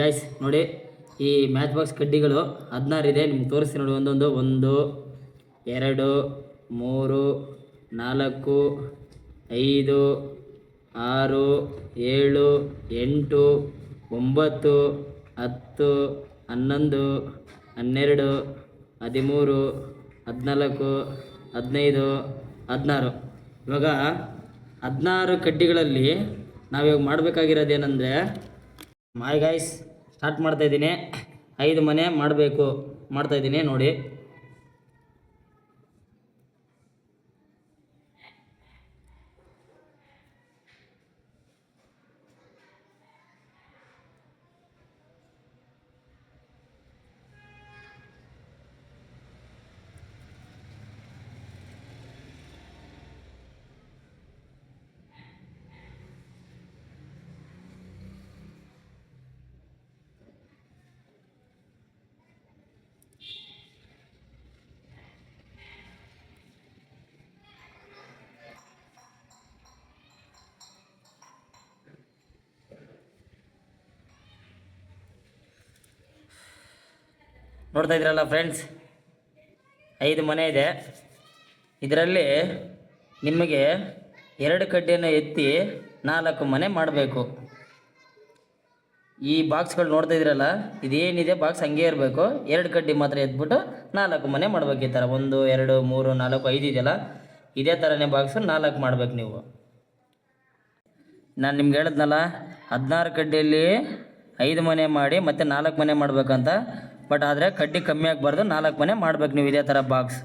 Guys ನೋಡಿ, ಈ match box ಕಡ್ಡಿಗಳು 16 ಇದೆ. ನಿಮ್ಗೆ ತೋರಿಸ್ತೀನಿ ನೋಡಿ. ಒಂದೊಂದು 1 2 3 4 5 6 7 8 9 10 11 12 13 14 15 16. ಇವಾಗ 16 ಕಡ್ಡಿಗಳಲ್ಲಿ ನಾವಿವಾಗ ಮಾಡಬೇಕಾಗಿರೋದೇನೆಂದರೆ, ಮಾಯ್ ಗಾಯ್ಸ್ ಸ್ಟಾರ್ಟ್ ಮಾಡ್ತಾಯಿದ್ದೀನಿ. 5 ಮನೆ ಮಾಡ್ತಾಯಿದ್ದೀನಿ ನೋಡಿ. ನೋಡ್ತಾ ಇದ್ರಲ್ಲ ಫ್ರೆಂಡ್ಸ್, 5 ಮನೆ ಇದೆ. ಇದರಲ್ಲಿ ನಿಮಗೆ 2 ಕಡ್ಡಿಯನ್ನು ಎತ್ತಿ 4 ಮನೆ ಮಾಡಬೇಕು. ಈ ಬಾಕ್ಸ್ಗಳು ನೋಡ್ತಾ ಇದ್ರಲ್ಲ, ಇದೇನಿದೆ ಬಾಕ್ಸ್ ಹಂಗೆ ಇರಬೇಕು. 2 ಕಡ್ಡಿ ಮಾತ್ರ ಎತ್ಬಿಟ್ಟು 4 ಮನೆ ಮಾಡ್ಬೇಕು. ಈ ಥರ 1 2 3 4 5 ಇದೆಯಲ್ಲ, ಇದೇ ಥರನೇ ಬಾಕ್ಸು 4 ಮಾಡ್ಬೇಕು ನೀವು. ನಾನು ನಿಮ್ಗೆ ಹೇಳಿದ್ನಲ್ಲ, 16 ಕಡ್ಡಿಯಲ್ಲಿ 5 ಮನೆ ಮಾಡಿ ಮತ್ತು 4 ಮನೆ ಮಾಡಬೇಕಂತ. ಬಟ್ ಆದರೆ ಕಡ್ಡಿ ಕಮ್ಮಿ ಆಗಬಾರ್ದು, 4 ಮನೆ ಮಾಡ್ಬೇಕು ನೀವು ಇದೇ ಥರ ಬಾಕ್ಸ್.